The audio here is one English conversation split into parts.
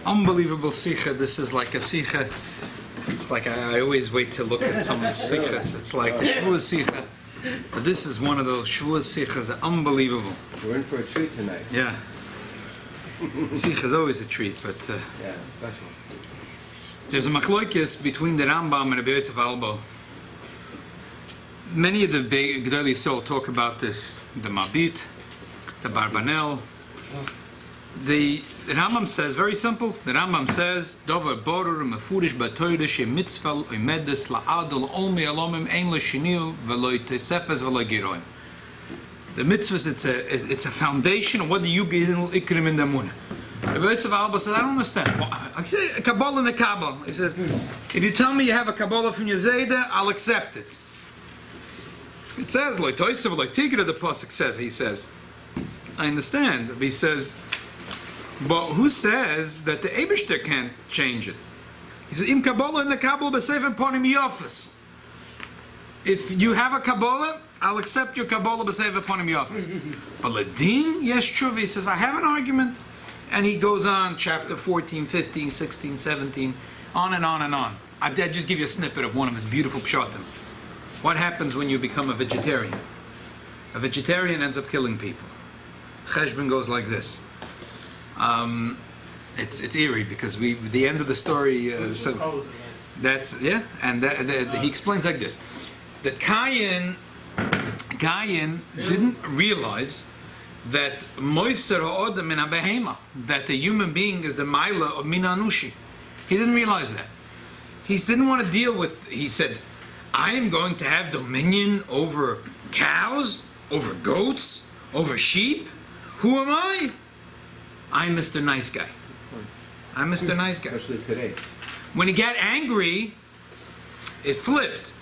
Unbelievable Sichah. This is like a Sichah. It's like I always wait to look at some Sichos. It's like the shvuas Sichah. But this is one of those shvuas Sichas. Unbelievable. We're in for a treat tonight. Yeah. Sichah is always a treat, but yeah, special. There's a machlokes between the Rambam and Rabbi Yosef Albo. Many of the Gedolei Yisrael talk about this. The Mabit, the Barbanel. The Rambam says, very simple, the Rambam says, Dover borur mefurish b'Torah she mitzvah oimedes la'adol olmi alomim ein l'shiniu v'lo tesefes v'lo giroim. The mitzvahs, it's a foundation of what do you get in ikrim in the munah. Rabbi Yosef Alba says, I don't understand. I say a Kabbalah in the Kabbalah. He says, if you tell me you have a Kabbalah from your Zayda, I'll accept it. It says, Lo toisav lo tigra, the pasuk says, he says. I understand. But he says, but who says that the Eibishter can't change it? He says, Im Kabbalah in the Kabbalah b'sefer ponim yofis. If you have a Kabbalah, I'll accept your Kabbalah b'sefer ponim yofis. But Ladin, yes, true. He says, I have an argument. And he goes on, chapter 14, 15, 16, 17, on and on and on. I'll just give you a snippet of one of his beautiful pshatim. What happens when you become a vegetarian? A vegetarian ends up killing people. Cheshbon goes like this. It's eerie because the end of the story. So that's and he explains like this: that Cain didn't realize that Moiser ha'odam min ha'behema, that the human being is the Maila of Min Anushi. He didn't realize that. He didn't want to deal with. He said, "I am going to have dominion over cows, over goats, over sheep. Who am I? I'm Mr. Nice Guy. I'm Mr. Nice Guy." Especially today. When he got angry, it flipped.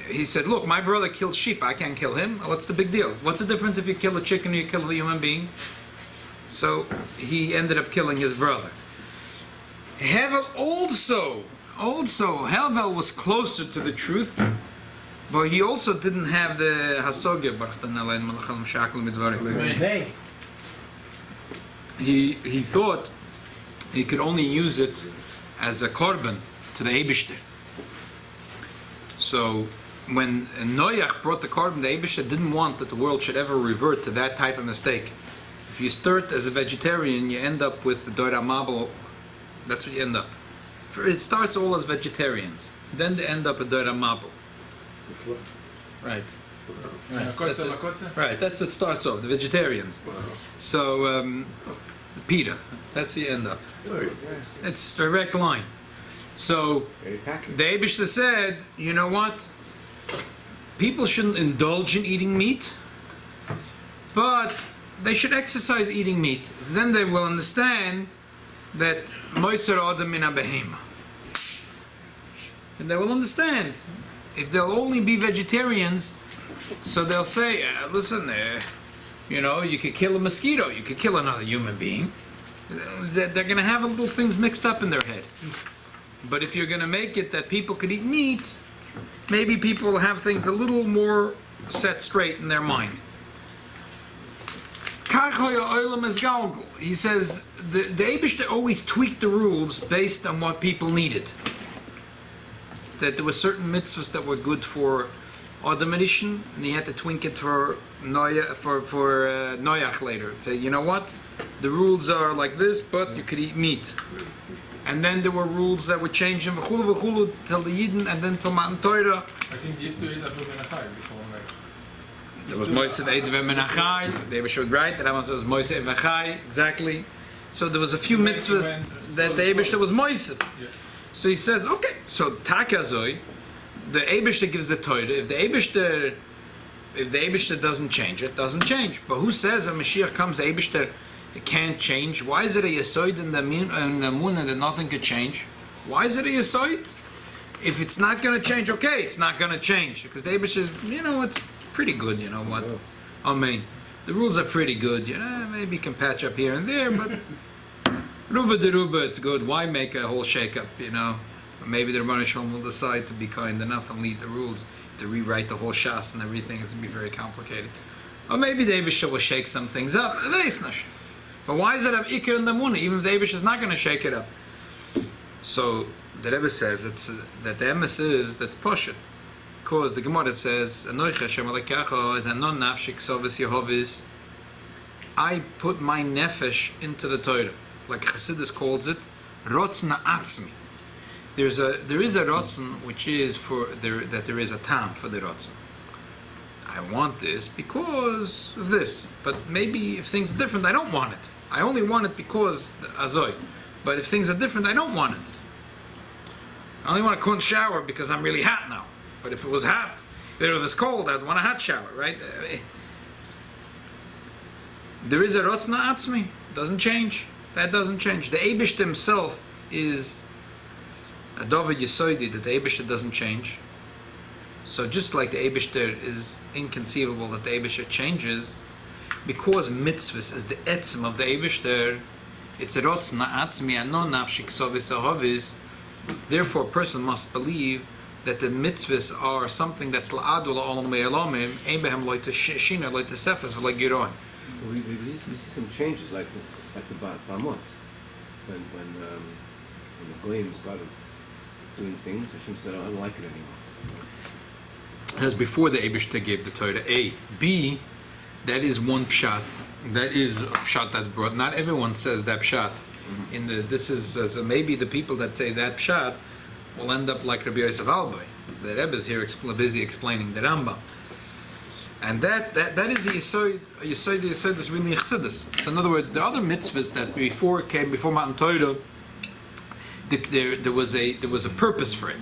He said, look, my brother killed sheep. I can't kill him. What's the big deal? What's the difference if you kill a chicken or you kill a human being? So he ended up killing his brother. Hevel also, Hevel was closer to the truth, but he also didn't have the hasogya. He thought he could only use it as a korban to the Eibishter. So when Noach brought the korban, the Eibishter didn't want that the world should ever revert to that type of mistake. If you start as a vegetarian, you end up with the Doira Mabel. That's what you end up. It starts all as vegetarians. Then they end up a Doira Mabel. Right. Right. That's what starts off, the vegetarians. So, Peter, that's the end up. It's a direct line. So, the Eibishter said, you know what? People shouldn't indulge in eating meat, but they should exercise eating meat. Then they will understand that Moiser Adam min HaBehema. And they will understand. If they'll only be vegetarians, so they'll say, listen, you know, you could kill a mosquito, you could kill another human being. They're going to have little things mixed up in their head. But if you're going to make it that people could eat meat, maybe people will have things a little more set straight in their mind. He says, the Eibishter always tweaked the rules based on what people needed. That there were certain mitzvahs that were good for Adam Rishon, and he had to tweak it for Noach later. Say, you know what? The rules are like this, but you could eat meat. And then there were rules that were changed in v'chulu v'chulu till the Yidden, and then till Matan Torah. I think they used to eat Avot Menachai before. There was Moisef Eidav Menachai. They were showed right. The Rambam says Moisef V'chai, exactly. So there was a few mitzvahs that the Eibishter was Moisef. Yeah. So he says, okay, so Takazoi, the Eibishter gives the Torah. If the Eibishter doesn't change, it doesn't change. But who says a Mashiach comes, the Eibishter can't change? Why is it a Yesoid in the Munah that nothing could change? Why is it a Yesoid? If it's not going to change, okay, it's not going to change. Because the Eibishter is, you know, it's pretty good, you know what? I mean, the rules are pretty good. You know, maybe you can patch up here and there, but Ruba de Ruba, it's good. Why make a whole shake-up, you know? Maybe the Rebbeinu Shalom will decide to be kind enough and lead the rules, to rewrite the whole Shas and everything. It's going to be very complicated. Or maybe the Eibishter will shake some things up. But why is it of Iker and the Munah? Even if the Eibishter is not going to shake it up. So the Rebbe says that the emes is that's poshet, because the Gemara says Anoich Hashem Elokecha is anon nafshik sovis Yehovis. I put my nefesh into the Torah, like Chassidus calls it, rotzna atzmi. There is a rotzen which is that there is a tam for the rotzen. I want this because of this, but maybe if things are different, I don't want it. I only want it because azoy. But if things are different, I don't want it. I only want a cold shower because I'm really hot now. But if it was hot, if it was cold, I'd want a hot shower, right? There is a rotzna atzmi. Doesn't change. That doesn't change. The Eibush himself is a David Yesoidi, that the Eibush doesn't change. So just like the Eibush is inconceivable that the Eibush changes, because mitzvahs is the etzem of the Eibush, it's a rotzna atzmi anon nafshik sovis ahovis. Therefore, a person must believe that the mitzvahs are something that's la'adu la'olam me'elamim, ein behem loy shina, loy sefes, v'loy giron. We see some changes, like the Bamot. When the Goyim started doing things, Hashem said, I don't like it anymore. That's before the Eibishter gave the Torah. A. B. That is one pshat. That is a pshat that's brought. Not everyone says that pshat. This is maybe the people that say that pshat will end up like Rabbi Yosef Alboy. The Rebbe is here busy explaining the Rambam. And that is a Yesod is really Chassidus. So in other words, the other mitzvahs that before Matan Torah, there was a purpose for it,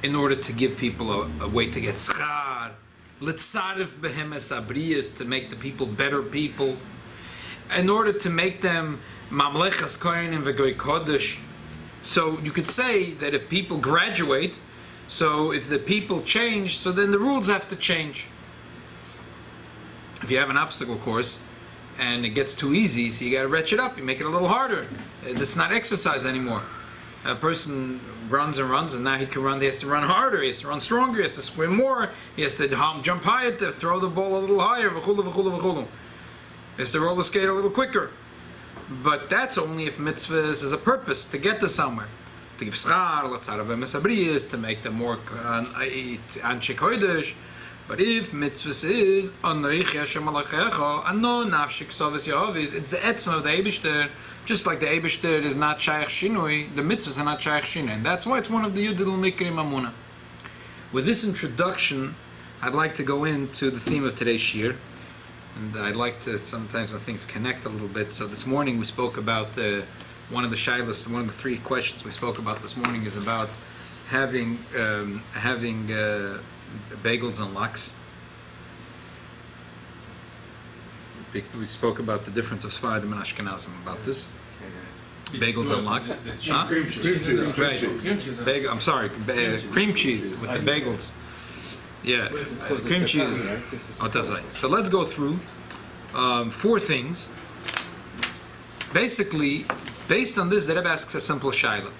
in order to give people a way to get schar, litzarif behemes abriyas, to make the people better people, in order to make them mamlechas kohenim v'goy kodesh. So you could say that if people graduate, so if the people change, so then the rules have to change. If you have an obstacle course and it gets too easy, so you got to retch it up. You make it a little harder. It's not exercise anymore. A person runs and runs, and now he can run. He has to run harder. He has to run stronger. He has to swim more. He has to jump higher, to throw the ball a little higher. He has to roller skate a little quicker. But that's only if mitzvahs is a purpose to get to somewhere. To give schar, to make them more anshe kodesh. But if mitzvahs is Anoich Hashem Elokecha, anon nafshik sovis Yehovis, it's the etzem of the Eibishter. Just like the Eibishter is not shaykh shinui, the mitzvahs are not shaykh shinui, and that's why it's one of the Yudil Mikri Mamuna. With this introduction, I'd like to go into the theme of today's shir, and I'd like to sometimes when things connect a little bit. So this morning we spoke about one of the shilas, one of the three questions we spoke about this morning is about having bagels and lox. We spoke about the difference of Sfaradim and Ashkenazim about this. Bagels and lox. Cream cheese. Right. I'm sorry, cream cheese with the bagels. Yeah, cream cheese. Oh, that's right. So let's go through four things. Basically, based on this, the Rebbe asks a simple shaila.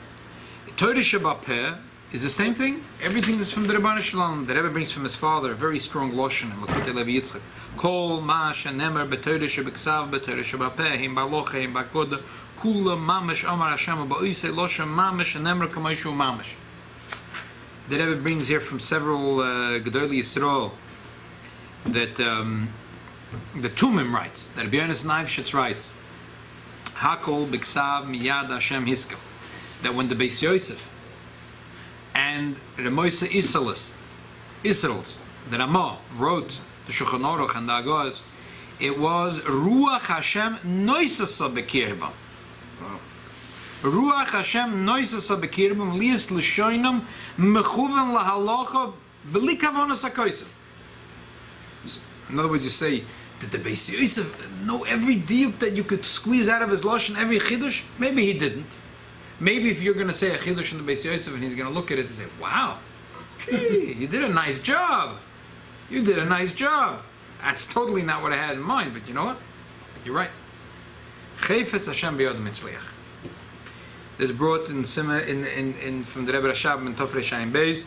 Torah Shabbat is the same thing. Everything is from the Rebbeinu Shalom. The Rebbe brings from his father a very strong lashon in lkuti Levi Yitzchak. Kol ma shenemer b'Torah shebeksav b'Torah shebapeh him balocha him bakoda kula mamash amar Hashem ba'oisei lashon mamash shenemer kamashu mamash. The Rebbe brings here from several Gedolei Yisrael that the Tumim writes, that Rabbi Yochanan Marsov writes, Hakol b'ksav miyad Hashem hiska, that when the Beis Yosef and the Moise Israelis, the Ramah wrote the Shulchan Aruch and the Agos, it was Ruach Hashem noisasa bekirbam. Ruach Hashem noisasa bekirbam lias l'shoinam mechuven lahalacha b'li kavonas hakoysim. In other words, you say, did the Beis Yosef know every diuk that you could squeeze out of his lashon, every chidush? Maybe he didn't. Maybe if you're going to say a chidush in the Beis Yosef and he's going to look at it and say, wow, gee, you did a nice job. You did a nice job. That's totally not what I had in mind, but you know what? You're right. Chayfetz Hashem b'yod mitzliach. This brought in from the Rebbe Rashab in Tofrei Shayim Beis.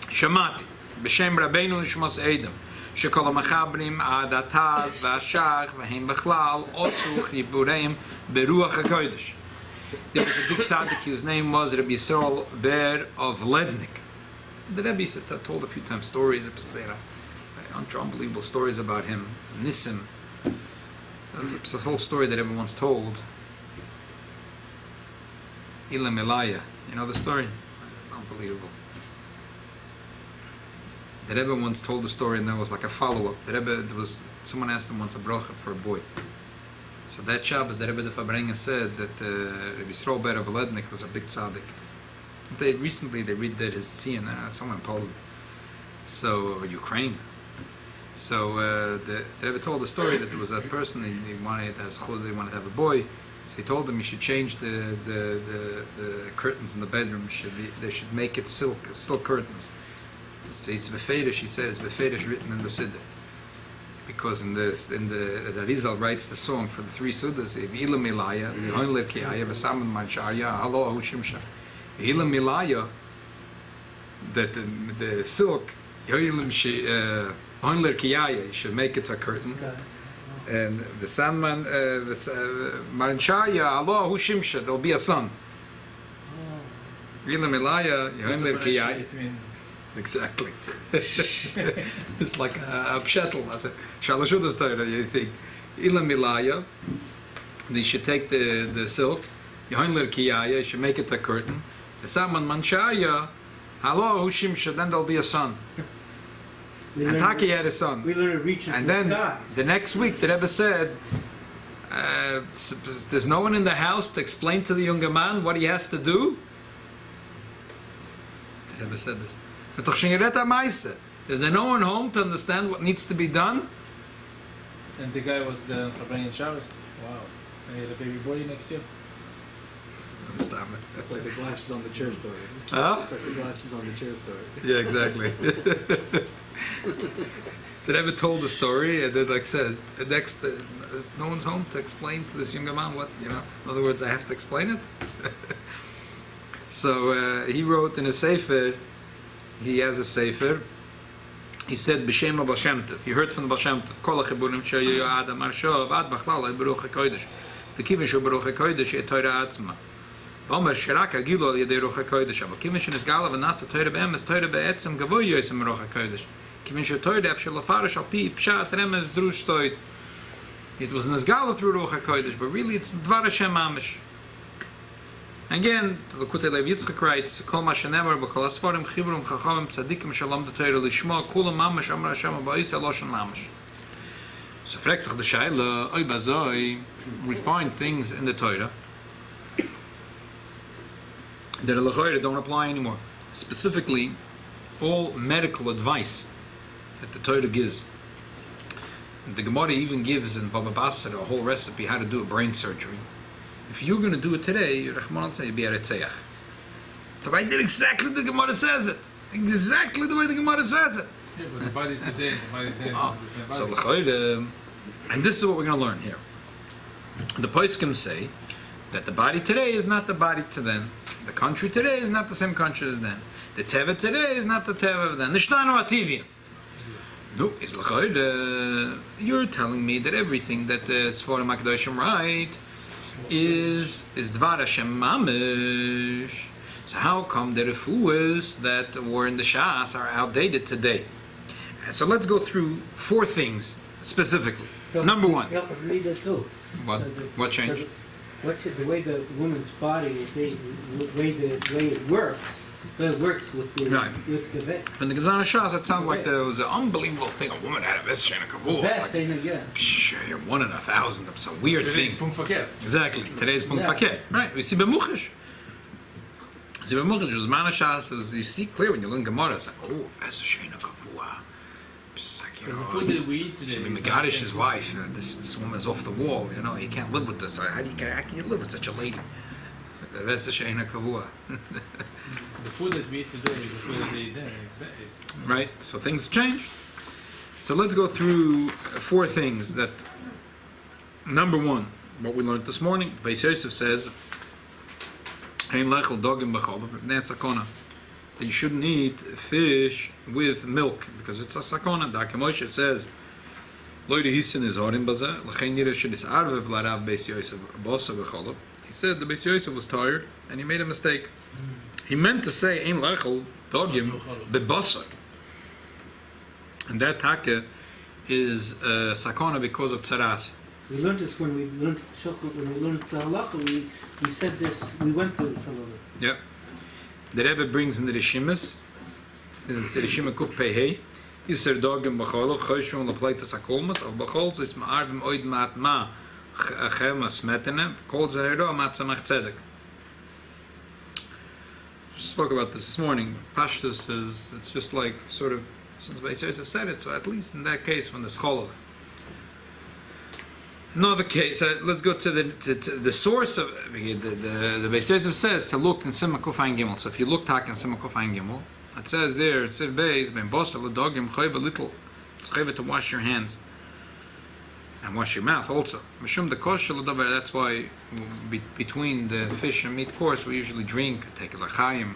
Shamati b'shem Rabbeinu l'shmos Edom shekol ha'machabrim adataz v'ashach v'hem b'chlal osuch yibureim beruach hakodesh. There was a big tzaddik whose name was Rabbi Yisrael Ber of Lednik. The Rebbe told a few times stories, unbelievable stories about him. Nissim. There's a whole story that Rebbe once told. Ilam Elaya. You know the story? It's unbelievable. The Rebbe once told the story, and there was like a follow-up. Someone asked him once a bracha for a boy. So that Shabbos, the Rebbe de Fabrenga said that Rabbi Yisrael Ber of Lednik was a big tzaddik. They read that his tziyun, somewhere in Poland, or Ukraine. So the Rebbe told the story that there was a person he wanted to have a boy. So he told him he should change the curtains in the bedroom. They should make it silk curtains. So it's befedish. He says befedish written in the siddur, because in the Arizal writes the song for the three suddahs. Ilam Ilaya, V'hoin Lerkiaya, V'saman Manchaya, Halo Hushimsha. Ilam Ilaya, that the silk, V'hoin Lerkiaya, you should make it a curtain. And the Sanman Manchaya, Halo Hushimsha, there'll be a son. Ilam Ilaya, V'hoin Lerkiaya. Exactly. It's like a pshetel. Shalashudas Torah, you think. Ilam Milaya, you should take the silk, Yohin Lerkiyaya, you should make it a curtain. The Saman Manchaya, Halo Hushimsha, then there'll be a son. And Taki had a son. We learn it reaches and the then skies. The next week, the Rebbe said, there's no one in the house to explain to the younger man what he has to do. The Rebbe said this. Is there no one home to understand what needs to be done? And the guy was the Rabbi Shabbos. Wow. And he had a baby boy next year. Stop it. That's like the glasses on the chair story. Huh? It's like the glasses on the chair story. Yeah, exactly. They never told the story, and then like said, next, no one's home to explain to this younger man what, In other words, I have to explain it. So he wrote in a sefer. He has a sefer. He said, "B'shem Baal Shem Tov." You heard from the Baal Shem Tov. Kol hachiburim sheyu Adam Marsov ad b'chlal beruch hakodesh. V'kivin shu beruch hakodesh et Torah atzma. V'omer sherak hagilu al yedei ruch hakodesh. But kivin shu nisgala v'nasa Torah be'emes Torah be'etzem gavoy yosem beruch hakodesh. Kivin shu Torah af shel afarish al pi pshat remes drush stoid. It was nisgala through ruch hakodesh, but really it's dvar Hashem mamish. Again, the lkuti Yitzchak writes, "Kol ma shenemar b'kol asfarim chibrum chachamim tzadikim shalom the Torah lishma kulam mamash amar Hashem ba'is eloshen mamash." So, fragt sich the Shaila, oy bazoi, we find things in the Torah that halacha don't apply anymore. Specifically, all medical advice that the Torah gives. The Gemara even gives in Baba Basra a whole recipe how to do a brain surgery. If you're going to do it today, you'll be a Retzeach. So I did exactly the Gemara says it. Exactly the way the Gemara says it. Yeah, but the body today and the body then is the same body. So, and this is what we're going to learn here. The poskim say that the body today is not the body to then. The country today is not the same country as then. The teva today is not the teva of then. Nishtanu ativim. No, it's you're telling me that everything that the Sforim HaKadoshim write is Dvar Hashem Mamish. So how come the refuahs that were in the Shas are outdated today? And so let's go through four things specifically. Number one. What changed? The way the woman's body, the way it works. But it works with the Kaveh. When the Gazana Shas, it sounded like there was an unbelievable thing. A woman had a vest shana kavua. You're 1 in 1,000. It's a weird thing. Exactly. Today's Punkt Fakir. Right. We see Bemuchish. See Bemuchish was Mana Shas. You see clear when you learn Gemara. It's like, oh, vest shana kavua. It's like, the food that we eat today. Should be Megadish, his wife. This woman's off the wall. You can't live with this. How can you live with such a lady? The vest shana kavua. The food that we eat today, the food that they eat then, is right. So things change. So let's go through four things. That number one, what we learned this morning. Beis Yosef says, "Ein lechel dogim b'chol." That's sakona. That you shouldn't eat fish with milk because it's a sakona. Dr. Moshe says, "Lo yihisin is harim bazeh. L'chein nira shenis arvev larav Beis Yosef bosa b'chol." He said the Beis Yosef was tired and he made a mistake. He meant to say ein lechel dogim bebasar, and that taka is sakana because of tzaras. We learned this when we learned when we learned the halacha. We said this. We went through some of it. Yep. The Rebbe brings in the Rishimas. This is Rishima Kuf Pehei. Iser dogim b'chol choshon lepleitas hakolmas of b'chol zis ma'arvim oid mat ma chema smetene kol zahiro mat samach tzedek. Spoke about this morning. Parshios is it's just like sort of since Beis Yosef said it, so at least in that case when the scholov. Another case. Let's go to the source of the Beis Yosef says to look in Simon Kuf Ein Gimel. So if you look tak in Simon Kuf Ein Gimel, it says there Siv Beis ben Bosel Dogim Chayv a little. It's chayv to wash your hands and wash your mouth also. Mishum the koshel l'davar. That's why between the fish and meat course we usually drink, take a l'chaim.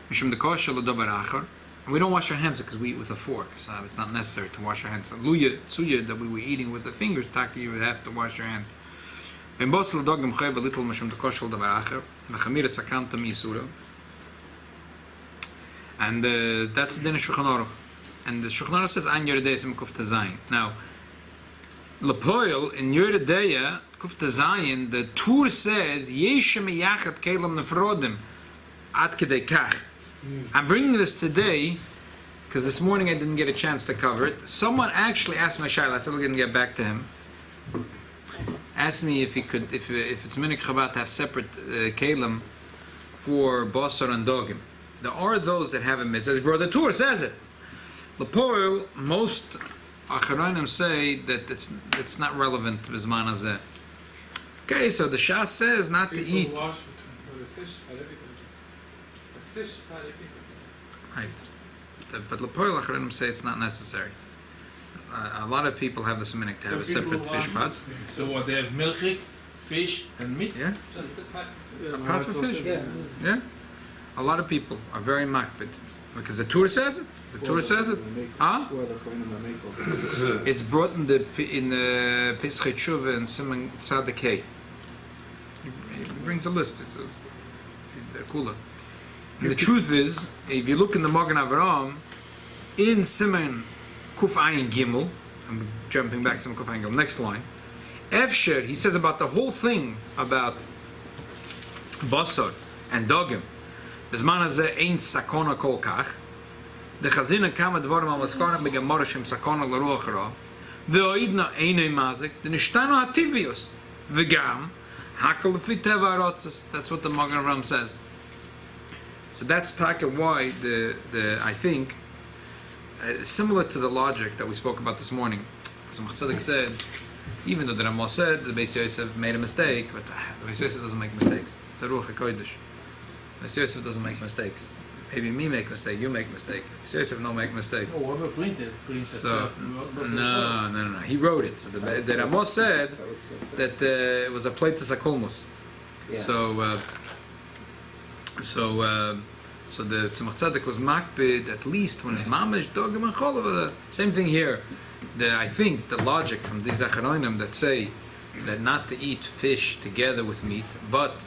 Mishum the koshel l'davar achar. We don't wash our hands because we eat with a fork, so it's not necessary to wash our hands. Luya, suya that we were eating with the fingers, taka you would have to wash your hands. Ben bosel dogim chayv a little mishum the koshel l'davar achar. V'chamira sakam tam yisura. And that's the din of Shulchan Aruch. And the Shulchan Aruch says, An Yeridei Sim Kufta Zayin. Now, Lepoil, in Yeridei Kufta Zayin, the Tur says, Yeshem Yachat Kelam Nefrodim, Ad Kedei Kach. I'm bringing this today, because this morning I didn't get a chance to cover it. Someone actually asked me, Shaila, I said, we're going to get back to him. Asked me if he could, if it's Minik Chabad to have separate Kelam for Basar and Dogim. There are those that have a mitzvah. Bro, the Torah says it. Lepoil, most Acharonim say that it's not relevant to Bizman Hazeh. Okay, so the Shas says not to eat. Right. But Lepoil Acharonim say it's not necessary. A lot of people have this minute to have a separate fish pot. So what, they have milchik, fish, and meat? Yeah. A pot for fish? Yeah. A lot of people are very makbid because the Torah says it. The Torah says it. Huh? It's brought in the Pesach Tshuva and Simon Tzaddik. He brings a list. It says Kula. And the truth is, if you look in the Magen Avraham, in Simon Kuf Ayin Gimel, I'm jumping back to Simon Kuf Ayin Gimel. Next line. Efsher, he says about the whole thing about Basar and Dogim. Bizman hazeh ein sakona kol kach. The chazina kama dvarim al maskana begemara shem sakona l'ruach ra. Ve'oidna einay mazik. The nishtanu hativius. V'gam hakal lefi teva harotzes. That's what the Magen Avraham says. So that's taka why the I think similar to the logic that we spoke about this morning. So Tzaddik said, even though the Ramah said the Beis Yosef made a mistake, but the Beis Yosef doesn't make mistakes. The Ruach HaKodesh. Beis Yosef doesn't make mistakes. Maybe me make mistake, you make mistake. Beis Yosef no make mistake. Oh, whoever printed so, no. He wrote it. So the Ramah said that it was a pleitus akolmos. Yeah. So the Tzemach Tzedek was makbid at least when it's mamish dogim and cholav. Same thing here. I think the logic from these acharonim that say that not to eat fish together with meat, but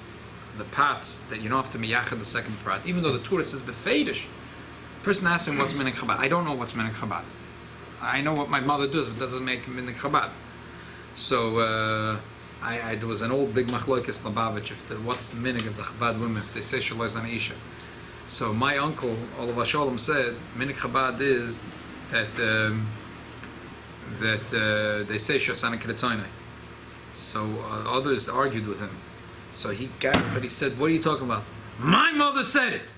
the pots that you don't have to miyachad the second pot, even though the Torah says befeidish. Person asks him what's minik Chabad. I don't know what's minik Chabad. I know what my mother does, but it doesn't make minik Chabad. So there was an old big machlokes Lubavitch what's the minik of the Chabad women if they say shaloi an isha. So my uncle Olav Shalom said minik Chabad is that they say shasana keretzoinai. So others argued with him. So he got it, but he said, what are you talking about? My mother said it.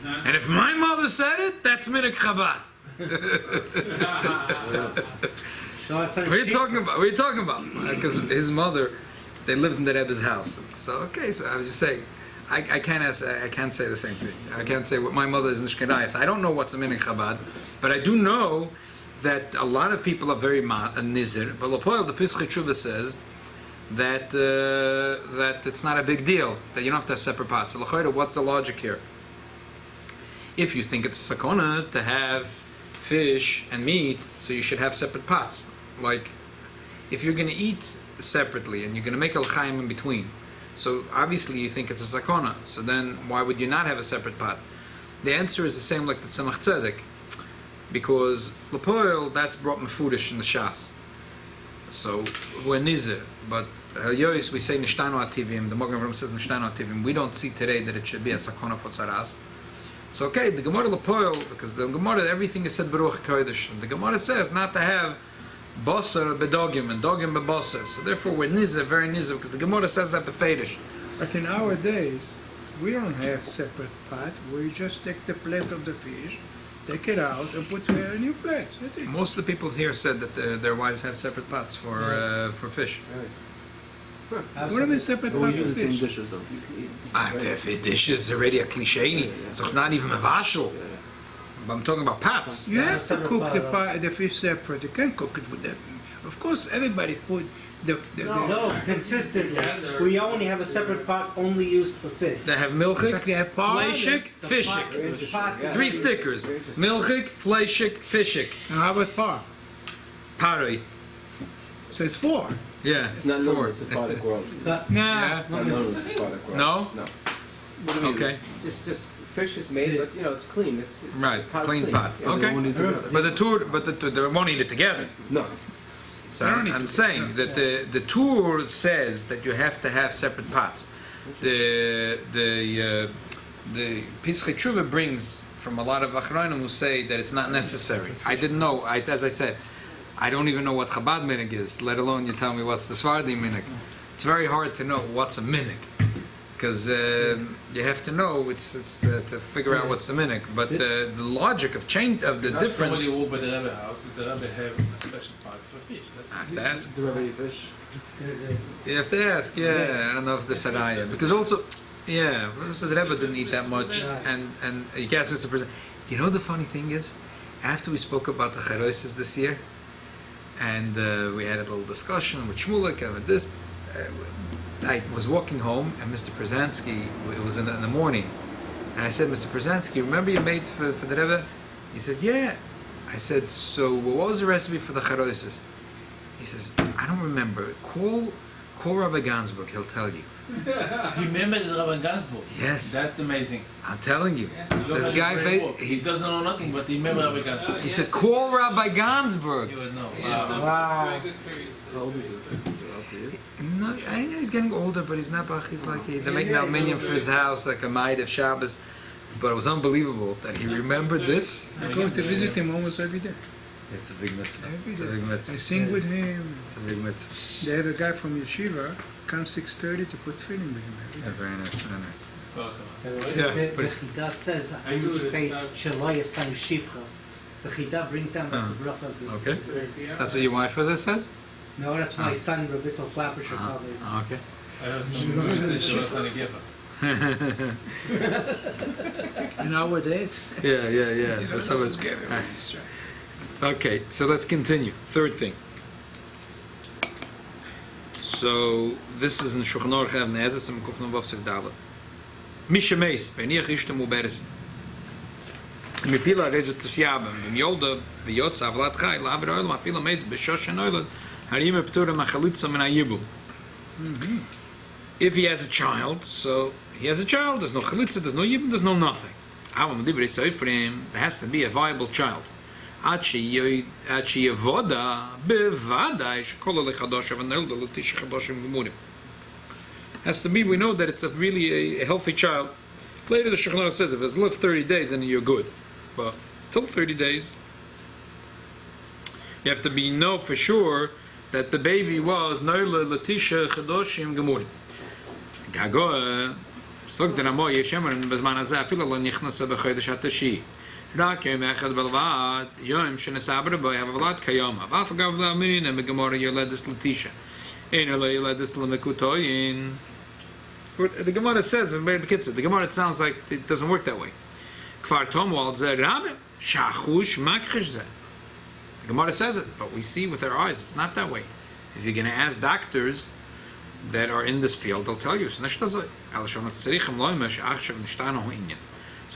And if my mother said it, that's minik Chabad. What are you talking about? What are you talking about? Because his mother, they lived in the Rebbe's house. So okay, so I was just saying, I can't say the same thing. I can't say what my mother is in Shkenayas. I don't know what's a minik Chabad, but I do know that a lot of people are very nizir. But Lepoil, the Pesach Tshuva says that it's not a big deal, that you don't have to have separate pots. So l'chayra, what's the logic here? If you think it's sakona to have fish and meat, so you should have separate pots. Like, if you're going to eat separately and you're going to make a l'chaim in between, So obviously you think it's a sakona. So then why would you not have a separate pot? The answer is the same like the tzemach tzedek, because lepoil that's brought mefudish in the shas. So we're nizir, but Yois we say nishtanu ativim. The Magen Avraham says nishtanu ativim. We don't see today that it should be a sakona for tzaras. So okay, the Gemara lepoil, because the Gemara everything is said beruach kodesh. The Gemara says not to have basar bedogim and dogim bebasar. So therefore we're nizir, very nizir, because the Gemara says that befedish. But in our days, we don't have separate pot. We just take the plate of the fish, take it out, and put a new plate. That's it. Most of the people here said that their wives have separate pots for fish. What do you mean separate But we pot use of the same fish? dishes though. The dish is already a cliche. It's not even a vashel. But I'm talking about pots. You have to cook the fish separate. You can't cook it with them. Of course, everybody put the No, consistently. We only have a separate pot only used for fish. They have milchik, But they have par, fleishik, The fishik. pot- Yeah. 3 stickers. Very interesting. Milchik, fleishik, fishik. and how about par? Paroi. So it's 4. Yeah. It's not known 4. in the Sephardic world. But Nah. Yeah. Not known in the Sephardic world. No? No. Okay. Just fish is made, but it's clean. It's Right. the pot is Clean pot. Yeah. Okay. Only together. But they won't eat it together. No. So They don't need I'm to. saying that the tour says that you have to have separate pots. The Pesach Tshuva brings from a lot of Achronim who say that it's not necessary. I didn't know. As I said, I don't even know what Chabad minig is, let alone you tell me what's the Sfardi minig. It's very hard to know what's a minig, because you have to know to figure out what's the minig. But the logic of change of the That's difference. somebody over the Rebbe house that the Rebbe have a special pot for fish. That's I have it. to ask. The Rebbe fish. You have to ask, yeah. I don't know if that's a raya. Because also, yeah, so the Rebbe didn't eat that much, and you guess it's a person. You know the funny thing is, after we spoke about the charoises this year, and we had a little discussion with Shmulik and with this, I was walking home, and Mr. Przansky, it was in the morning, and I said, Mr. Przansky, remember you made for the Rebbe? He said, yeah. I said, so what was the recipe for the charoises? He says, I don't remember. Call Rabbi Gansberg, he'll tell you. He remembered the Rabbi Gansburg. Yes. That's amazing. I'm telling you. Look This at guy, his brain work. he He doesn't know nothing, but he remembered Rabbi Gansburg. he said, call Rabbi Gansberg. You would know. wow. How old is it? Is it up to you? No, I know he's getting older, but he's not bach. He's like, they're making an aluminium for his house, like a maid of Shabbos. But it was unbelievable that he remembered this. I go to visit him almost every day. It's a big mitzvah. Every It's a day. big mitzvah. I sing with him. It's a big mitzvah. They have a guy from yeshiva comes 6:30 to put filling with him. Yeah, very nice, very nice. The but it's- Chida says, I would say, Shalai Yasam Shivcha. The Chida brings down that's the bracha of the... Okay. That's what your wife says? No, that's my son, Rabitzel Flappish, probably. Okay. I have some messages to us on the Geba. Nowadays, Yeah. That's so much. Okay, so let's continue. Third thing. So this is in Shulchan Aruch Av Ne'ezes and Kuf Navav Sek Dalet. Misha Meis, V'niach Ishtem Uberes. Mipila Rezu Tisyabem, V'myolda, V'yotza Avlat Chai, L'Aber Oil, Ma'afila Meis, B'shosh Oil, Harim P'tura Machalitza Min HaYibum. If he has a child, so he has a child, there's no chalitza, there's no yibum, there's no nothing. For him, there has to be a viable child. Has to be, we know that it's really a healthy child. Later the Shulchan Aruch says if it's lived 30 days then you're good. But till 30 days, you have to know for sure that the baby was Noila Latisha Chadoshim Gemurim. Gagoa, Slug the Namo Yeshemer Bezman Azah, Philala Nichnasa Bechodesh Hatashi. רק יום אחד בלבד, יום שנסע ברבו, הבלד כיום. ואף אגב להאמין, המגמור ילדס לטישה. אין אלא ילדס למקוטוין. The Gemara says, the Gemara, it sounds like it doesn't work that way. כפר תומואל זה רבי, שחוש מכחיש זה. The Gemara says it, but we see with our eyes, it's not that way. If you're going to ask doctors that are in this field, they'll tell you, so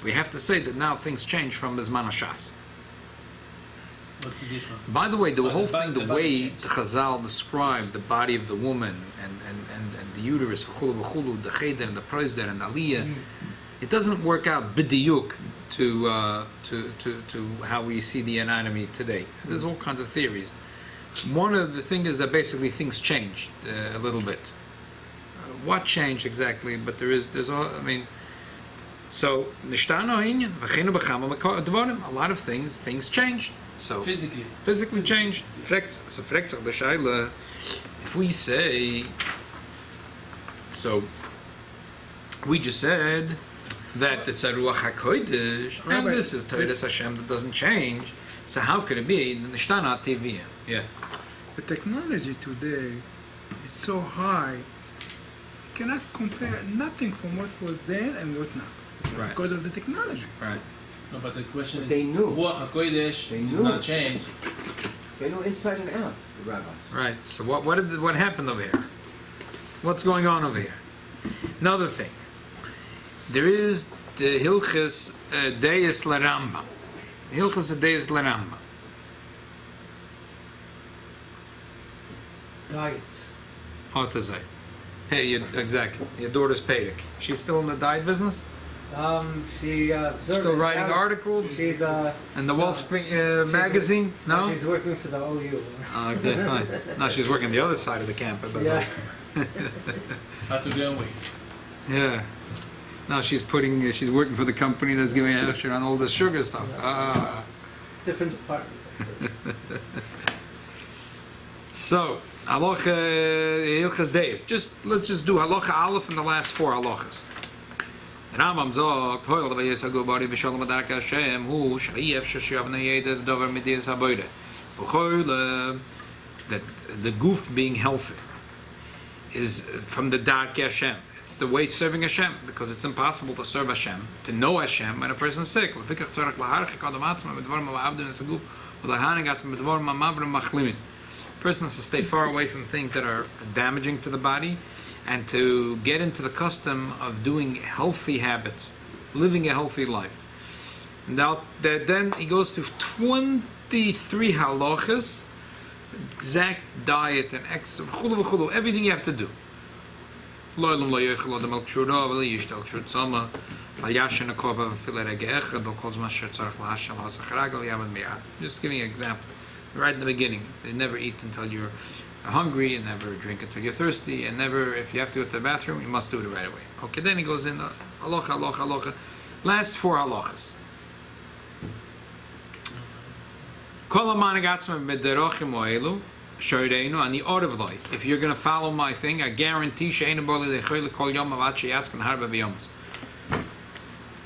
we have to say that now things change from Bizman HaShas. What's the difference? By the way, the But whole the thing, the body way changed. the Chazal described the body of the woman and the uterus, v'chulu, the cheder and the prosder and the aliyah, it doesn't work out b'diyuk to how we see the anatomy today. There's all kinds of theories. One of the things is that basically things changed a little bit. What changed exactly? But there's all, I mean, so a lot of things changed. So Physically changed. If we say, so we just said that it's a Ruach HaKodesh, and this is Todas Hashem that doesn't change, so how could it be Nishtana Tiviyah? Yeah. The technology today is so high, you cannot compare nothing from what was then and what now. Right. Because of the technology. Right. No, but the question But is, they knew. Ruach HaKodesh They did knew. not change. They know inside and out, the rabbis. Right. So what happened over here? What's going on over here? Another thing. There is the Hilchas Deis LaRambam. Hilchas Deis LaRambam. Diets. How to say? Exactly. Your daughter's Pedic. She's still in the diet business? She Still writing articles? She's And the Wall Street magazine? No? She's working for the OU. Oh, okay, fine. No, she's working the other side of the campus. That's Yeah. all. Had to go away. Yeah. No, she's working for the company that's giving action on all the sugar stuff. Different department. So, halacha hilchas deis. Let's just do halacha aleph in the last four halachas. The Rambam sagt, "Hoil dabei yesagu bari v'shalom adarka Hashem hu shriyev sheshavna yeda dover midias haboyde." V'choil that the goof being healthy is from the dark Hashem. It's the way serving Hashem, because it's impossible to serve Hashem, to know Hashem when a person's sick. Person has to stay far away from things that are damaging to the body, and to get into the custom of doing healthy habits, living a healthy life. Now, then he goes through 23 halachas, exact diet and exercise, everything you have to do. Just giving an example. Right in the beginning, they never eat until you're hungry, and never drink until you're thirsty, and never, if you have to go to the bathroom, you must do it right away. Okay, then he goes in, halacha. Last four halachas. If you're going to follow my thing, I guarantee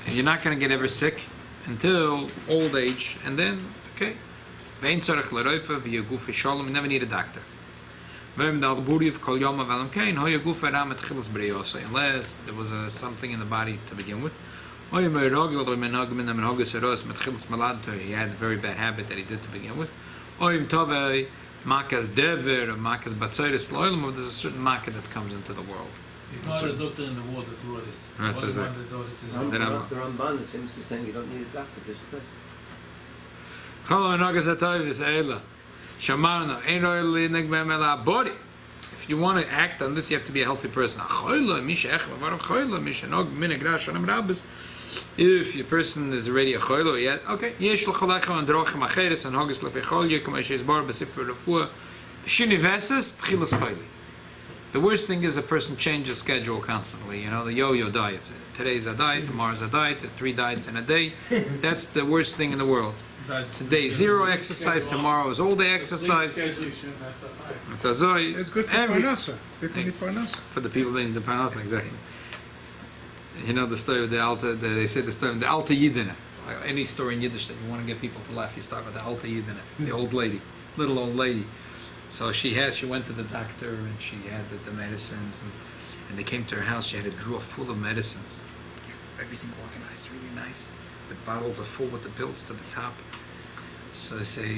and you're not going to get ever sick until old age, and then, okay. You never need a doctor. Unless there was something in the body to begin with. He had a very bad habit that he did to begin with. There's a certain makkah that comes into the world. He's not a doctor in the world that wrote this. Right, Only that's one it. that wrote it. The Ramban is famously saying you don't need a doctor, just pray. If you want to act on this, you have to be a healthy person. If your person is already a choilo, yeah, okay. The worst thing is a person changes schedule constantly. You know, the yo-yo diets. Today's a diet, tomorrow's a diet, there's 3 diets in a day. That's the worst thing in the world. Today, 0 exercise, tomorrow is all day exercise. It's good for parnasa. For the people that need the parnasa, exactly. You know the story of the Alta, they say the story of the Alta Yidina. Any story in Yiddish that you want to get people to laugh, you start with the Alta Yidina, the old lady, little old lady. So she went to the doctor and she had the medicines, and they came to her house. She had a drawer full of medicines, everything organized, really nice. The bottles are full with the pills to the top. So they say,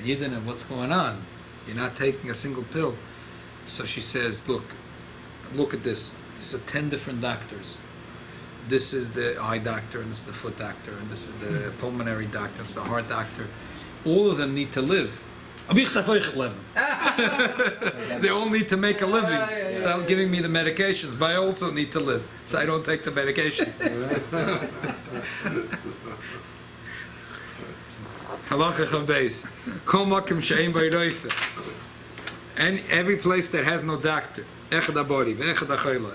Yidina, what's going on? You're not taking a single pill. So she says, look at this. This is 10 different doctors. This is the eye doctor, and this is the foot doctor, and this is the pulmonary doctor, this is the heart doctor. all of them need to live. They all need to make a living. So giving me the medications, but I also need to live, so I don't take the medications. Halacha Chavbeis. Kol makom she'ein bo roife. And every place that has no doctor, echad abori, ve'echad achayla,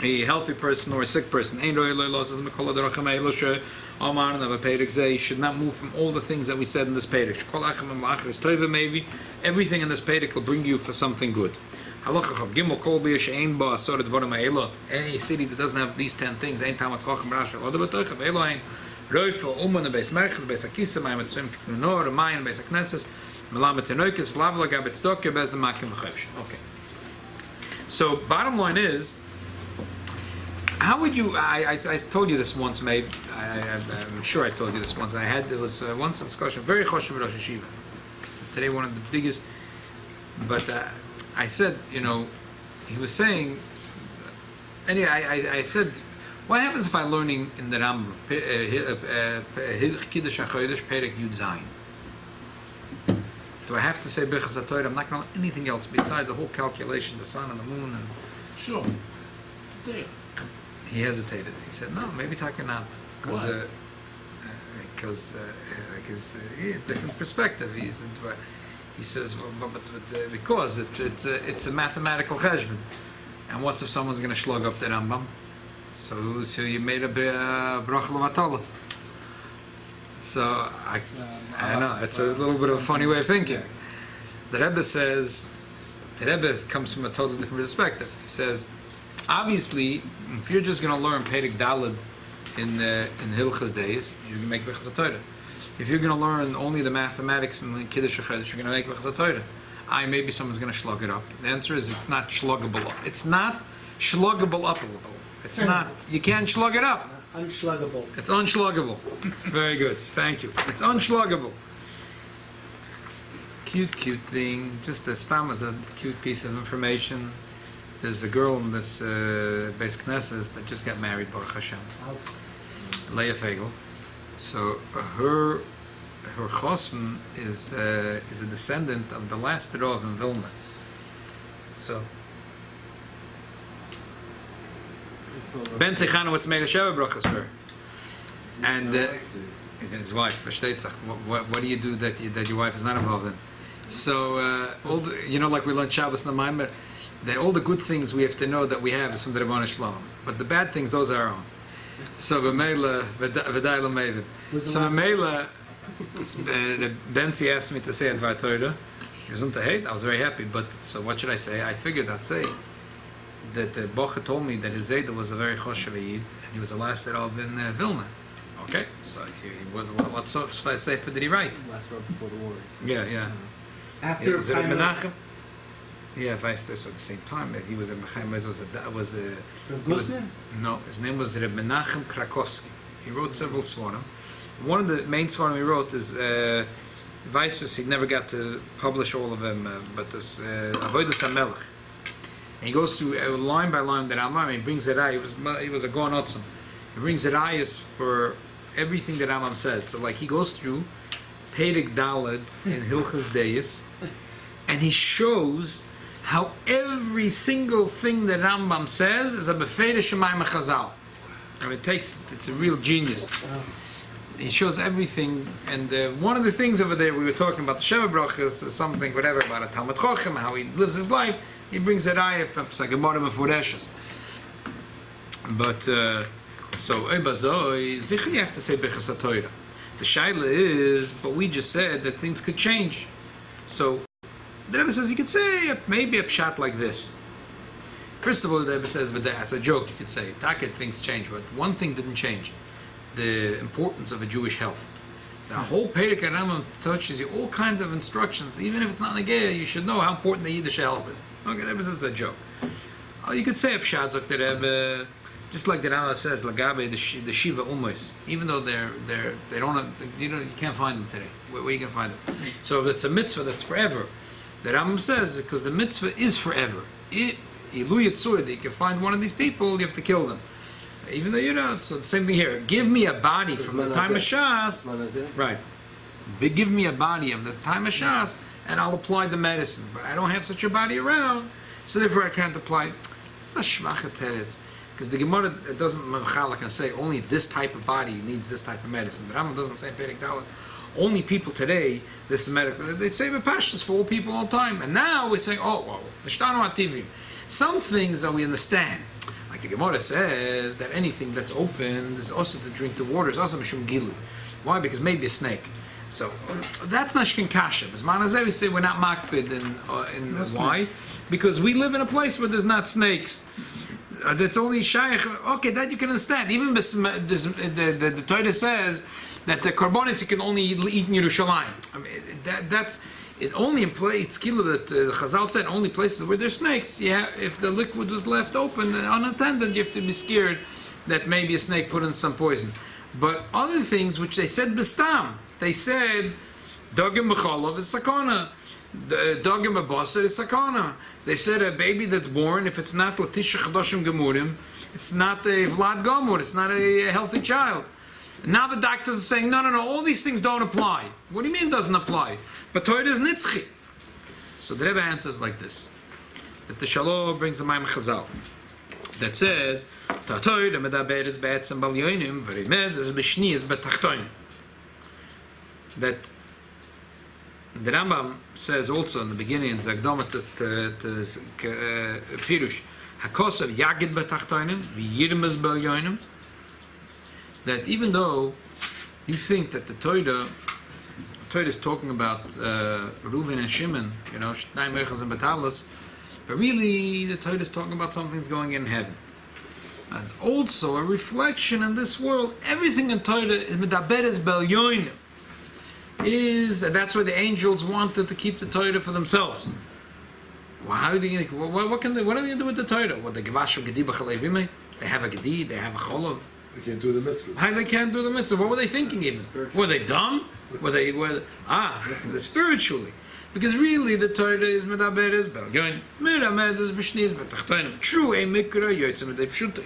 a healthy person or a sick person, ein roi lo says mekol adaracham eilo she aman of a perek zeh, should not move from all the things that we said in this perek. Kol achem ma'achris toiva maybe. Everything in this perek will bring you for something good. Halacha Chav Gimel kol b'yesh ein ba asor dvarim ha'elo. Any city that doesn't have these 10 things, ein tamat chacham rasha lo debatoicha ve'elo ein. Roifel, Uman, the base Merchel, the base Akisa, my Mitzvim, Nor, the Mayan, base Aknesses, Melamed Tenoikis, Lavla, Gabet Stokke, Bez the Makim Chevsh. Okay. So, bottom line is, how would you? I told you this once, maybe. I'm sure I told you this once. There was once a discussion, very choshev Rosh Hashiva. Today, one of the biggest. But I said, he was saying. Anyway, I said. What happens if I'm learning in the Rambam, Kiddush HaChodesh, Perek Yud Zayin? Do I have to say Birchas HaTorah? I'm not going to learn anything else besides the whole calculation, the sun and the moon. And Sure. There. he hesitated. He said, no, maybe talking not. Why? Because different perspective. He says, because it's a mathematical cheshbon. And what's if someone's going to slug up the Rambam? So you made a brach levatala. So I know it's a little bit of a funny way of thinking. The Rebbe says, the Rebbe comes from a totally different perspective. He says, obviously, if you're just going to learn Perek Daled in Hilchas days, you're going to make Birchas HaTorah. If you're going to learn only the mathematics and the Kiddush HaChodesh, you're going to make Birchas HaTorah. Maybe someone's going to slug it up. The answer is it's not sluggable up. It's not sluggable upable. It's not. You can't slug it up. Unsluggable. It's unsluggable. Very good. Thank you. It's unsluggable. Cute thing. Just a stam as a cute piece of information. There's a girl in this Beis Knesset that just got married, Baruch Hashem. Leah Fagel. So her chosen is a descendant of the last Rav in Vilna. So Ben Sechanowitz made a Sheva brachas for her, and his wife. What do you do that your wife is not involved in? So all the, like we learned Shabbos in the Maimer, that all the good things we have to know that we have is from the Rebbeinu Shalom, but the bad things, those are our own. So B'meila v'day l'meivid. So B'meila, Benzi asked me to say Advar Torah. Gesundheit hate. I was very happy, but so what should I say? I figured I'd say that the Bocha told me that his Zayda was a very choshev Yid, and he was the last Rav in Vilna. Okay, so what sefer did he write? Last Rav before the war. Yeah. After Is it Menachem? Yeah, vice versa at the same time. He was a Menachem. No, his name was Reb Menachem Krakowski. He wrote several svarim. One of the main svarim he wrote is vice versa. He never got to publish all of them, but this Avodas HaMelech. And he goes through line by line the Rambam. He brings it out. He was a Gaon Otzim. He brings it out for everything that Rambam says. So like he goes through Perek Daled in Hilchas Deis, and he shows how every single thing that Rambam says is a befeira Shemayim Chazal. I mean, it's a real genius. He shows everything, and one of the things over there we were talking about the Sheva brachas is something whatever about a Talmud Chochem, how he lives his life. He brings a raya from Gemara Mefureshes. But so Ebazoi, Zichri you have to say Birchas HaTorah. The shaila is, but we just said that things could change. So the Rebbe says you could say maybe a pshat like this. First of all, the Rebbe says, but as a joke, you could say, Taket, things change, but one thing didn't change: the importance of a Jewish health. The whole Perek Rambam touches you all kinds of instructions. Even if it's not Negea, you should know how important the Yiddish health is. Okay, that was a joke. You could say a pshat like the Rebbe, just like the Rambam says, Lagabe the Shiva Umos. Even though they don't have, you can't find them today. Where you can find them? So if it's a mitzvah that's forever, the Rambam says because the mitzvah is forever. Ilu Yitzur, you can find one of these people, you have to kill them. Even though so the same thing here. Give me a body from the time of Shas. Manazeh? Right. give me a body of the time of Shas, and I'll apply the medicine. But I don't have such a body around, so therefore I can't apply. It's a shvacha teretz. Because the Gemara doesn't halacha and say only this type of body needs this type of medicine. The Rambam doesn't say Perek Dalet. Only people today, this is medical. They say the parshios for all people all the time. And now we're saying, oh, well, nishtanu ativim. Some things that we understand. Like the Gemara says that anything that's open is also to drink the water. It's also mishum gilu. Why? Because maybe a snake. So that's nashkin kasha. As manazeh we say we're not makbid in why? Because we live in a place where there's not snakes. That's only shaykh. Okay, that you can understand. Even the Torah says that the karbonis you can only eat in Yerushalayim. I mean, that's it. Only in place. That Chazal said only places where there's snakes. Yeah, if the liquid was left open unattended, you have to be scared that maybe a snake put in some poison. But other things which they said bestam, they said dogim b'cholov is sakona, dogim b'basar is sakona. They said a baby that's born, if it's not Latisha Chadoshim Gemurim, it's not a Vlad Gomur, it's not a healthy child. Now the doctors are saying, no, all these things don't apply. What do you mean it doesn't apply? But Torah is Nitzchi. So the Rebbe answers like this. That the Shalom brings a Maim Chazal. That says, Torah medaber is be'etzem bal yoinim, v'rimez is b'shni is betachtoin. That the Rambam says also in the beginning in Zagdoma to Pirush, Hakosav Yagid Betachtoinim, V'yirmez Bel Yoinim, that even though you think that the Torah is talking about Reuven and Shimon, Shnai Mechaz and Batalas, but really the Torah is talking about something that's going in heaven. And it's also a reflection in this world. Everything in Torah is Medaberes Bel Yoinim. That's why the angels wanted to keep the Torah for themselves. Well, how are they going to? What are they going to do with the Torah? What the Gevashel Gedi b'Chalevime? They have a Gedi, they have a Cholov. They can't do the mitzvah. How they can't do the mitzvah? What were they thinking even? Were they dumb? They're spiritually. Because really the Torah is medaberes belgoin, meramez is b'shniz betachtonim. True, a mikra yotzim edei pshutai.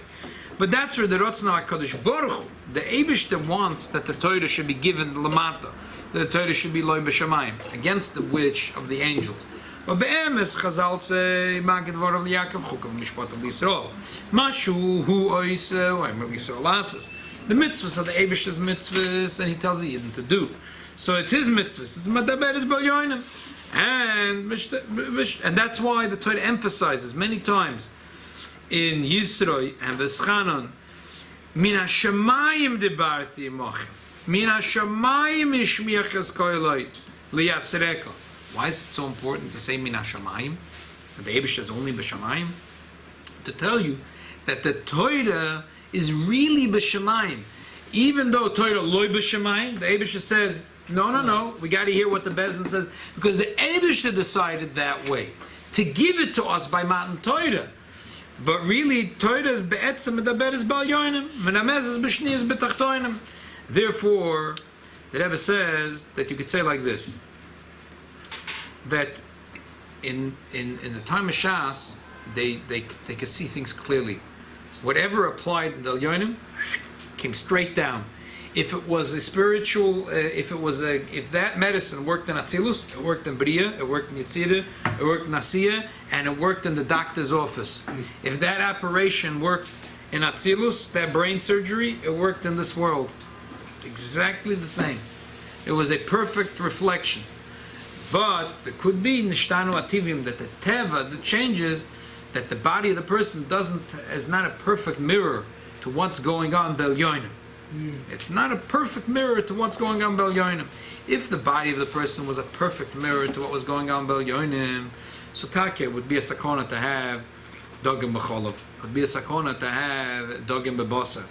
But that's where the Rotzna HaKadosh Baruch Hu, the Eibishter wants that the Torah should be given lamata. The Torah should be loy b'shamayim, against the wish of the angels. But be'emes Chazal say magid v'arav Yaakov chukav mishpat of Yisrael. Mashu hu oise oimer Yisrael asas. The mitzvahs are the Eibishter's mitzvahs, and he tells the Yidden to do. So it's his mitzvahs. It's madaberes b'yonim, and that's why the Torah emphasizes many times in Yisroi and Veschanon, min hashamayim debarti imochem. Min hashamayim ishmiach eskoiloi liyasreka. Why is it so important to say min hashamayim? The Eibush is only b'shamayim. To tell you that the Torah is really b'shamayim. Even though Torah loy b'shamayim, the Eibush says, no, we got to hear what the Bezin says, because the Eibush decided that way, to give it to us by Matan Torah. But really, Torah is be'etzem medaberes bal yoinim, menamez is b'shniz betachtoinim. Therefore, the Rebbe says that you could say like this, that in the time of Shas, they could see things clearly. Whatever applied in the yoinim came straight down. If it was a spiritual, if that medicine worked in Atzilus, it worked in Bria, it worked in Yitzira, it worked in Asiya, and it worked in the doctor's office. If that operation worked in Atzilus, that brain surgery, it worked in this world. Exactly the same. It was a perfect reflection. But there could be nishtanu ativim, that the teva, the changes, that the body of the person is not a perfect mirror to what's going on bel yoinim. It's not a perfect mirror to what's going on bel yoinim. If the body of the person was a perfect mirror to what was going on bel yoinim, so Taka would be a sakona to have dogim b'cholov. It would be a sakona to have dogim b'basa.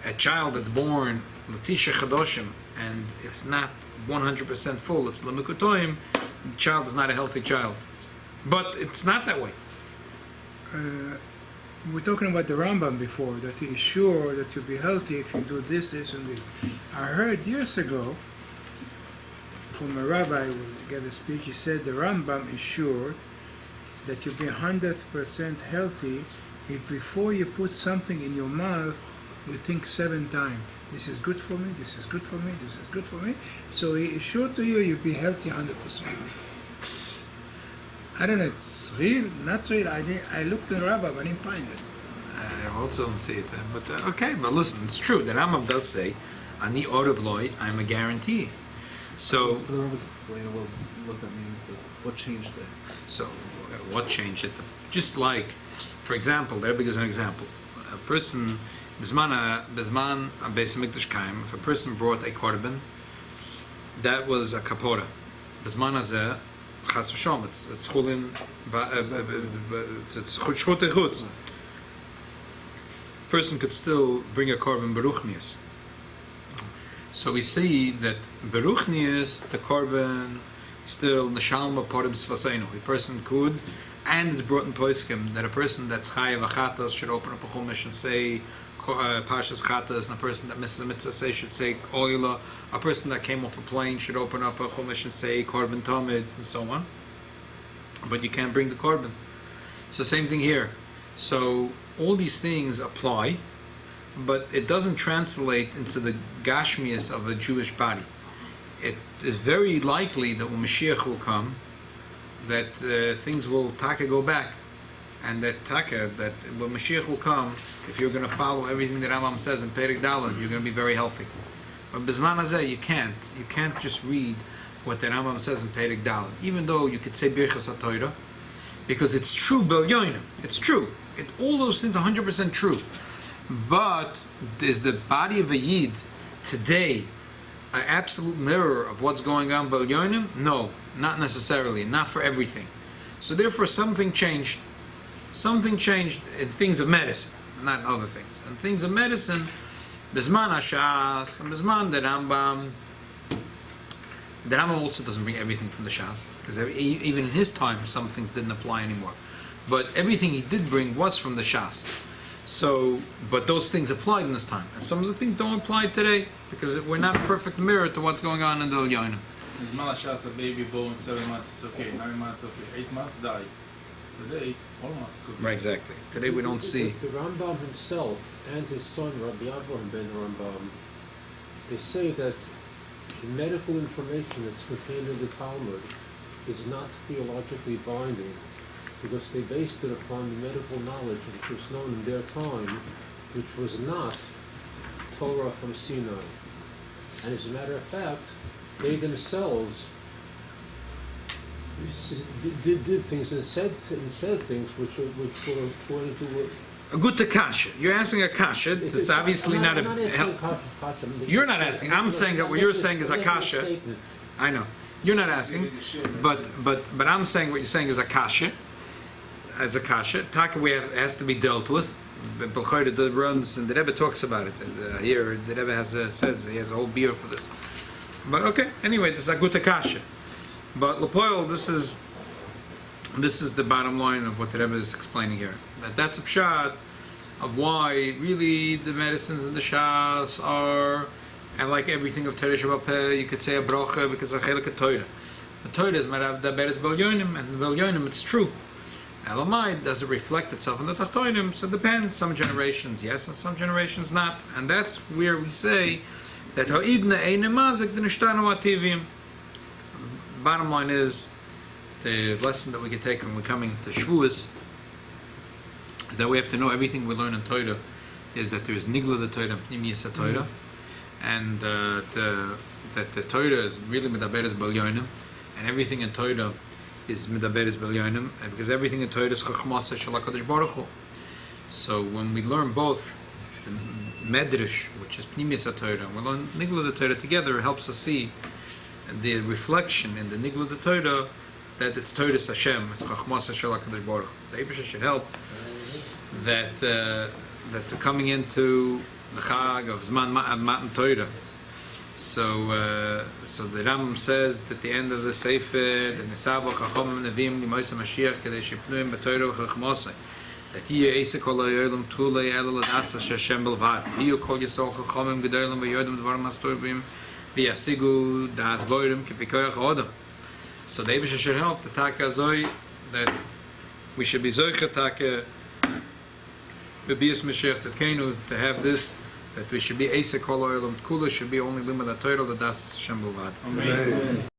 A child that's born latisha chadoshim and it's not 100% full, it's lkuti, the child is not a healthy child. But it's not that way. We're talking about the Rambam before, that he is sure that you'll be healthy if you do this, and this. I heard years ago from a rabbi who gave a speech, he said the Rambam is sure that you'll be 100% healthy if before you put something in your mouth, we think 7 times. This is good for me, this is good for me, this is good for me. So he assured to you, you'll be healthy 100%. I don't know, it's real, not real. I looked in the Rabbi, but I didn't find it. I also don't see it. But okay, but listen, it's true. The Rambam does say, "Ani orav loy," I'm a guarantee. So, But the Rav explain what that means. What changed there? so what changed it? Just like, for example, there gives an example. A person, bisman beis hamikdash kaim. If a person brought a korban, that was a kapora. Bisman hazeh, chas v'shom. It's chulin. It's chut echutz. Person could still bring a korban beruchnius. So we see that beruchnius, the korban, still neshalma parim svaseinu. A person could, and it's brought in poiskim that a person that's chayav achatas should open up a chumash and say parshas chatas, and a person that misses a mitzvah should say oila. A person that came off a plane should open up a chumash and say korban tamid, and so on. But you can't bring the korban. It's the same thing here. So all these things apply, but it doesn't translate into the gashmias of a Jewish body. It is very likely that when Mashiach will come, that things will go back, and that when Mashiach will come, if you're going to follow everything that Rambam says in Perek Dalet, you're going to be very healthy. But Bizman Hazeh, you can't just read what the Rambam says in Perek Dalet, even though you could say Birchas HaTorah, because it's true, Bel Yoinim. It's true. All those things are 100% true. But is the body of a Yid today an absolute mirror of what's going on Bel Yoinim? No, not necessarily. Not for everything. So therefore something changed. Something changed in things of medicine, not in other things. In things of medicine, Bizman HaShas, and Bizman the Rambam also doesn't bring everything from the Shas, because even in his time some things didn't apply anymore. But everything he did bring was from the Shas. So, but those things applied in this time, and some of the things don't apply today because we're not a perfect mirror to what's going on in the Yonim. His malashas, a baby born 7 months, it's okay. 9 months, okay. 8 months, die. Today, all months could be. Right, exactly. Today we don't see. The Rambam himself and his son Rabbi Avraham ben Rambam, they say that the medical information that's contained in the Talmud is not theologically binding, because they based it upon the medical knowledge which was known in their time, which was not Torah from Sinai. And as a matter of fact, they themselves did things and said things which were according to A good kasha. You're asking a kasha. It's obviously not a. You're not asking. I'm saying that what you're saying is a kasha. I know. You're not asking, but I'm saying what you're saying is a kasha. As a kasha, taka has to be dealt with. Belchayda runs, and the Rebbe talks about it. And here, the Rebbe says he has a whole beer for this. But okay, anyway, this is a good kasha. But Lepoil, this is the bottom line of what the Rebbe is explaining here. That's a pshat of why really the medicines and the shas are, and like everything of Torah Shabbat Peh, you could say a bracha because of chelik Torah. The Torah is marav daberes bel yonim, and bel yonim it's true. Elamai, does it reflect itself in the Tachtonim? So it depends. Some generations yes, and some generations not. And that's where we say that ha'idna eine mazik d'nishtanu ativim. Bottom line is, the lesson that we can take when we're coming to shvuas is that we have to know everything we learn in Torah is that there is nigla the Torah, pnimiyas Torah, and that the Torah is really medaberes bel yonim, and everything in Torah is medaberes bel yonim, because everything in Torah is chachmas shel HaKadosh Baruch Hu. So when we learn both the medrash, which is pnimiyas Torah, and we learn nigla the Torah together, it helps us see the reflection in the nigla the Torah that it's Torah Hashem, it's chachmas shel HaKadosh Baruch Hu. The Eibusha should help that they're coming into the chag of Zman Matan Torah. So the Rambam says at the end of the Sefer, the Nesava Chachomim Nevim Limoisa Mashiach Kedei Shipnuim B'Torah V'Chachmosai, that Yiyu Eisek Kol HaYolim Tulei Elo L'Datsa Sheshem Belvad, Yiyu Kol Yisol Chachomim Gedolim V'Yodim Dvarim HaStorvim V'Yasigu Das Boirim K'Pikoyach Odom. So the Eibusha should help the Taka Zoi, that we should be Zoicha Taka B'Bias Mashiach Tzedkenu, to have this that we should be Eisek Kol Olam Kula should be only Limud HaTorah, that that's Hashem B'lvad. Amen.